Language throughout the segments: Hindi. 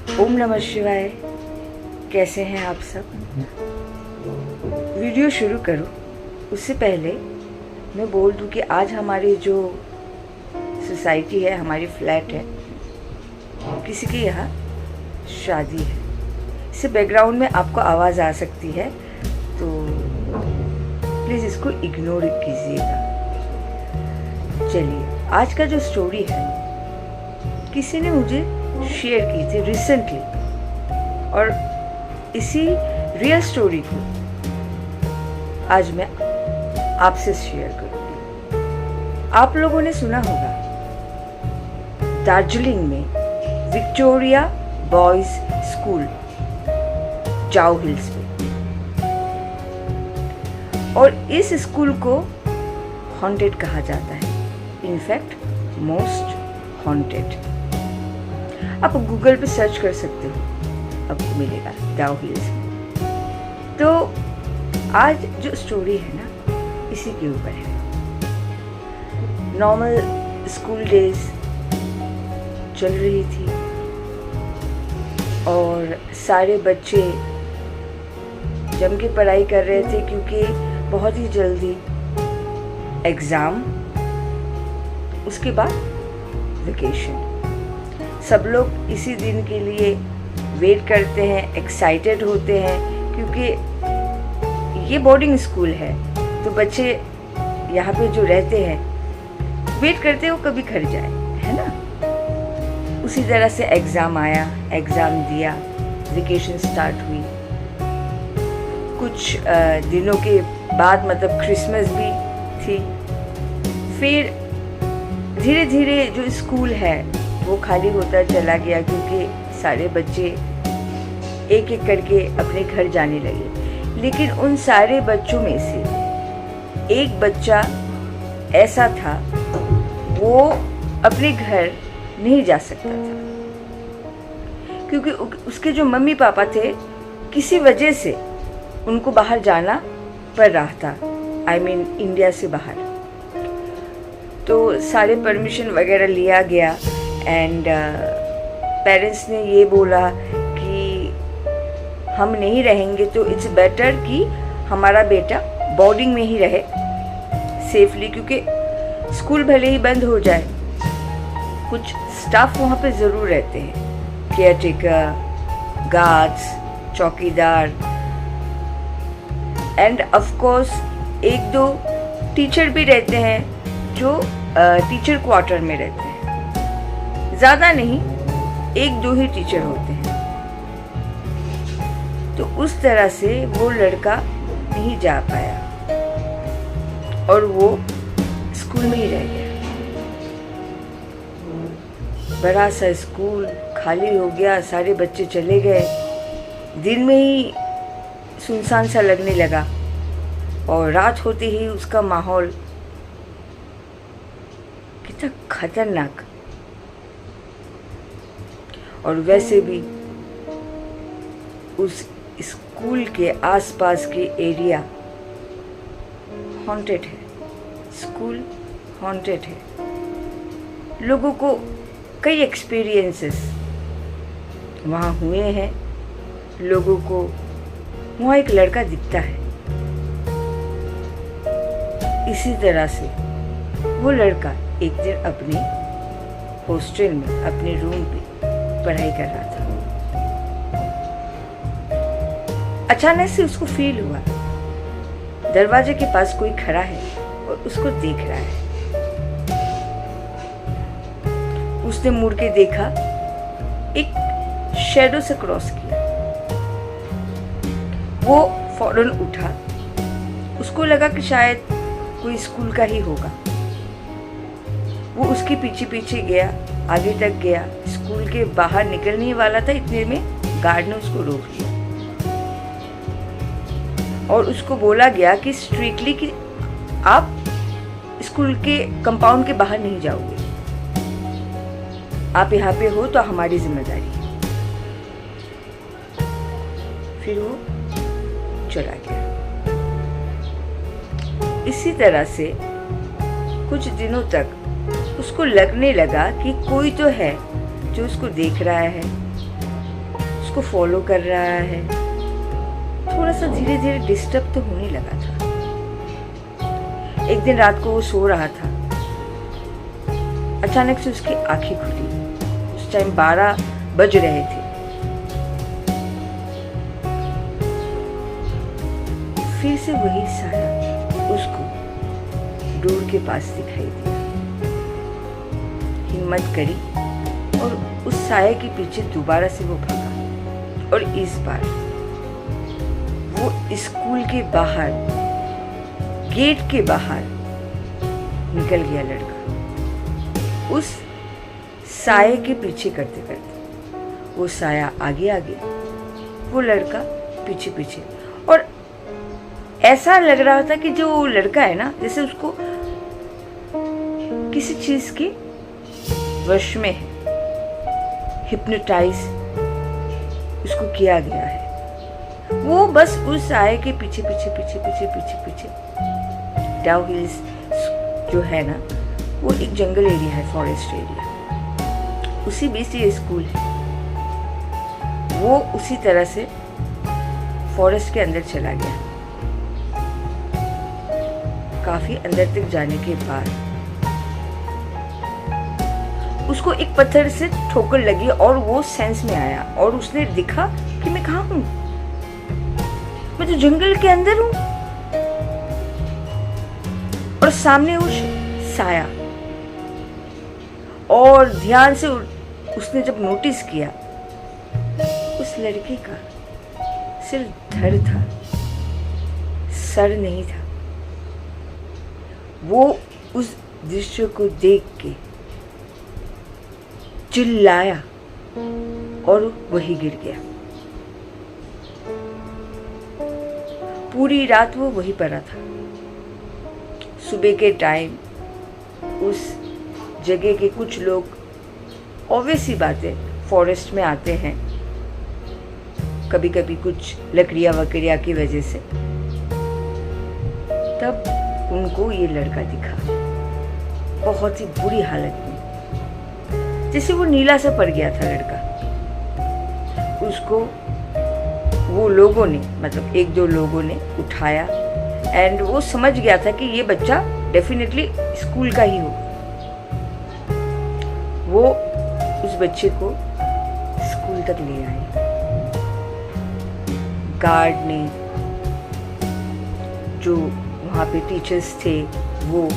ओम नमः शिवाय। कैसे हैं आप सब? वीडियो शुरू करूं उससे पहले मैं बोल दूं कि आज हमारी जो सोसाइटी है, हमारी फ्लैट है, किसी के यहाँ शादी है। इससे बैकग्राउंड में आपको आवाज़ आ सकती है, तो प्लीज़ इसको इग्नोर कीजिएगा। चलिए, आज का जो स्टोरी है किसी ने मुझे शेयर की थी रिसेंटली, और इसी रियल स्टोरी को आज मैं आपसे शेयर करूंगी। आप लोगों ने सुना होगा दार्जिलिंग में विक्टोरिया बॉयज स्कूल, जाओ हिल्स में, और इस स्कूल को हॉन्टेड कहा जाता है। In fact most haunted. आप गूगल पे सर्च कर सकते हो, आपको मिलेगा जाओ हिल्स। तो आज जो स्टोरी है ना, इसी के ऊपर है। नॉर्मल स्कूल डेज चल रही थी और सारे बच्चे जम के पढ़ाई कर रहे थे, क्योंकि बहुत ही जल्दी एग्ज़ाम, उसके बाद वेकेशन। सब लोग इसी दिन के लिए वेट करते हैं, एक्साइटेड होते हैं, क्योंकि ये बोर्डिंग स्कूल है, तो बच्चे यहाँ पे जो रहते हैं वेट करते हैं वो कभी घर जाए, है ना। उसी तरह से एग्ज़ाम आया, एग्ज़ाम दिया, वेकेशन स्टार्ट हुई। कुछ दिनों के बाद, मतलब क्रिसमस भी थी। फिर धीरे धीरे जो स्कूल है वो खाली होता चला गया, क्योंकि सारे बच्चे एक एक करके अपने घर जाने लगे। लेकिन उन सारे बच्चों में से एक बच्चा ऐसा था, वो अपने घर नहीं जा सकता था, क्योंकि उसके जो मम्मी पापा थे, किसी वजह से उनको बाहर जाना पड़ रहा था, आई मीन इंडिया से बाहर। तो सारे परमिशन वगैरह लिया गया, एंड पेरेंट्स ने ये बोला कि हम नहीं रहेंगे, तो इट्स बेटर कि हमारा बेटा बोर्डिंग में ही रहे सेफली, क्योंकि स्कूल भले ही बंद हो जाए, कुछ स्टाफ वहाँ पे ज़रूर रहते हैं, केयरटेकर, गार्ड्स, चौकीदार, एंड ऑफ कोर्स एक दो टीचर भी रहते हैं जो टीचर क्वार्टर में रहते हैं। ज़्यादा नहीं, एक दो ही टीचर होते हैं। तो उस तरह से वो लड़का नहीं जा पाया और वो स्कूल में ही रह गया। बड़ा सा स्कूल खाली हो गया, सारे बच्चे चले गए। दिन में ही सुनसान सा लगने लगा, और रात होते ही उसका माहौल कितना खतरनाक। और वैसे भी उस स्कूल के आसपास के एरिया हॉन्टेड है, स्कूल हॉन्टेड है। लोगों को कई एक्सपीरियंसेस वहाँ हुए हैं। लोगों को वहाँ एक लड़का दिखता है। इसी तरह से वो लड़का एक दिन अपने हॉस्टल में, अपने रूम पे पढ़ाई कर रहा था। अचानक से उसको फील हुआ दरवाजे के पास कोई खड़ा है और उसको देख रहा है। उसने मुड़ के देखा, एक शैडो से क्रॉस किया। वो फौरन उठा, उसको लगा कि शायद कोई स्कूल का ही होगा। वो उसके पीछे पीछे गया, आगे तक गया। स्कूल के बाहर निकलने वाला था, इतने में गार्ड ने उसको रोक लिया और उसको बोला गया कि स्ट्रिक्टली कि आप स्कूल के कंपाउंड के बाहर नहीं जाओगे, आप यहाँ पे हो तो हमारी जिम्मेदारी है। फिर वो चला गया। इसी तरह से कुछ दिनों तक उसको लगने लगा कि कोई तो है जो उसको देख रहा है, उसको फॉलो कर रहा है। थोड़ा सा धीरे धीरे डिस्टर्ब तो होने लगा था। एक दिन रात को वो सो रहा था, अचानक से उसकी आंखें खुली। उस टाइम 12 बज रहे थे। फिर से वही साया उसको डोर के पास दिखाई दिया। हिम्मत करी और उस साये के पीछे दोबारा से वो भागा, और इस बार वो स्कूल के बाहर, गेट के बाहर निकल गया लड़का, उस साये के पीछे करते करते। वो साया आगे आगे, वो लड़का पीछे पीछे। और ऐसा लग रहा था कि जो लड़का है ना, जैसे उसको किसी चीज के वश में है, हिप्नोटाइज उसको किया गया है। वो बस उस साये के पीछे पीछे पीछे पीछे पीछे पीछे। डाउ हिल्स जो है ना, वो एक जंगल एरिया है, फॉरेस्ट एरिया, उसी बीच ये स्कूल है। वो उसी तरह से फॉरेस्ट के अंदर चला गया। काफी अंदर तक जाने के बाद उसको एक पत्थर से ठोकर लगी और वो सेंस में आया, और उसने दिखा कि मैं कहाँ हूं, मैं तो जंगल के अंदर हूं, और सामने वो साया। और ध्यान से उसने जब नोटिस किया, उस लड़के का सिर्फ धड़ था, सर नहीं था। वो उस दृश्य को देख के चिल्लाया और वही गिर गया। पूरी रात वो वहीं पड़ा था। सुबह के टाइम उस जगह के कुछ लोग, ऑब्वियस सी बात है, फॉरेस्ट में आते हैं कभी कभी कुछ लकड़ियां वकड़ियां की वजह से। तब उनको ये लड़का दिखा, बहुत ही बुरी हालत में, जैसे वो नीला सा पड़ गया था लड़का। उसको वो लोगों ने, मतलब एक दो लोगों ने उठाया, एंड वो समझ गया था कि ये बच्चा डेफिनेटली स्कूल का ही होगा। वो उस बच्चे को स्कूल तक ले आए। गार्ड ने, जो वहाँ पे टीचर्स थे, वो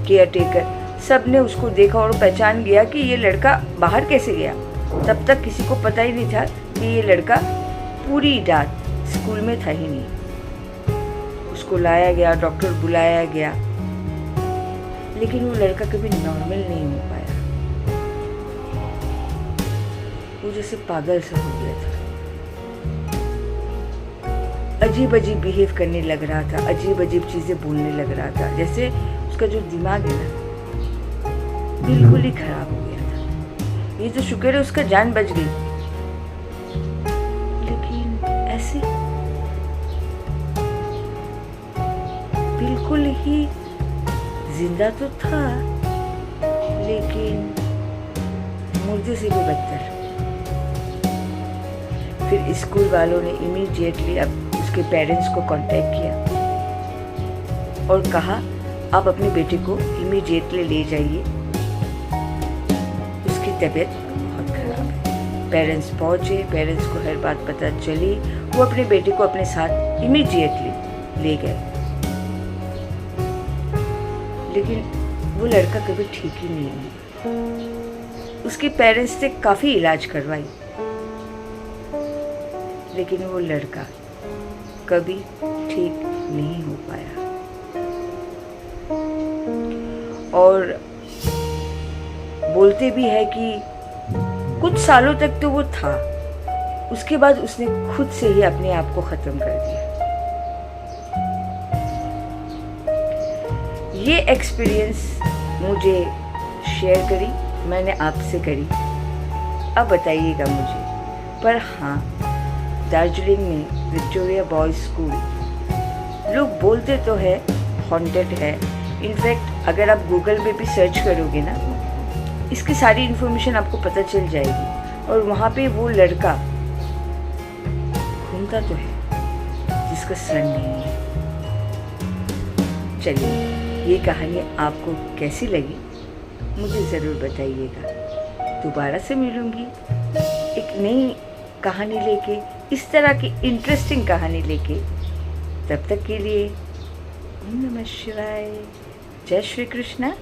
केयर टेकर, सब ने उसको देखा और पहचान गया कि ये लड़का बाहर कैसे गया। तब तक किसी को पता ही नहीं था कि ये लड़का पूरी रात स्कूल में था ही नहीं। उसको लाया गया, डॉक्टर बुलाया गया, लेकिन वो लड़का कभी नॉर्मल नहीं हो पाया। वो जैसे पागल सा हो गया था, अजीब अजीब बिहेव करने लग रहा था, अजीब अजीब चीजें बोलने लग रहा था, जैसे उसका जो दिमाग है ना बिल्कुल ही खराब हो गया था। ये तो शुक्र है उसका जान बच गई, लेकिन ऐसे बिल्कुल ही जिंदा तो था, लेकिन मुर्दे से भी बदतर। फिर स्कूल वालों ने इमीडिएटली अब उसके पेरेंट्स को कांटेक्ट किया और कहा आप अपने बेटे को इमीडिएटली ले जाइए, उसकी तबीयत बहुत खराब है। पेरेंट्स पहुंचे, पेरेंट्स को हर बात पता चली, वो अपने बेटे को अपने साथ इमीडिएटली ले गए। लेकिन वो लड़का कभी ठीक ही नहीं हुआ। उसके पेरेंट्स ने काफी इलाज करवाई, लेकिन वो लड़का कभी ठीक नहीं हो पाया। और बोलते भी है कि कुछ सालों तक तो वो था, उसके बाद उसने खुद से ही अपने आप को खत्म कर दिया। ये एक्सपीरियंस मुझे शेयर करी, मैंने आपसे करी। अब बताइएगा मुझे। पर हाँ, दार्जिलिंग में विक्टोरिया बॉयज स्कूल, लोग बोलते तो है हॉन्टेड है। इनफैक्ट अगर आप गूगल पे भी सर्च करोगे ना, इसकी सारी इन्फॉर्मेशन आपको पता चल जाएगी। और वहाँ पे वो लड़का घूमता तो है जिसका सर नहीं है। चलिए, ये कहानी आपको कैसी लगी मुझे ज़रूर बताइएगा। दोबारा से मिलूँगी एक नई कहानी लेके, इस तरह की इंटरेस्टिंग कहानी लेके। तब तक के लिए ओम नमः शिवाय, जय श्री कृष्ण।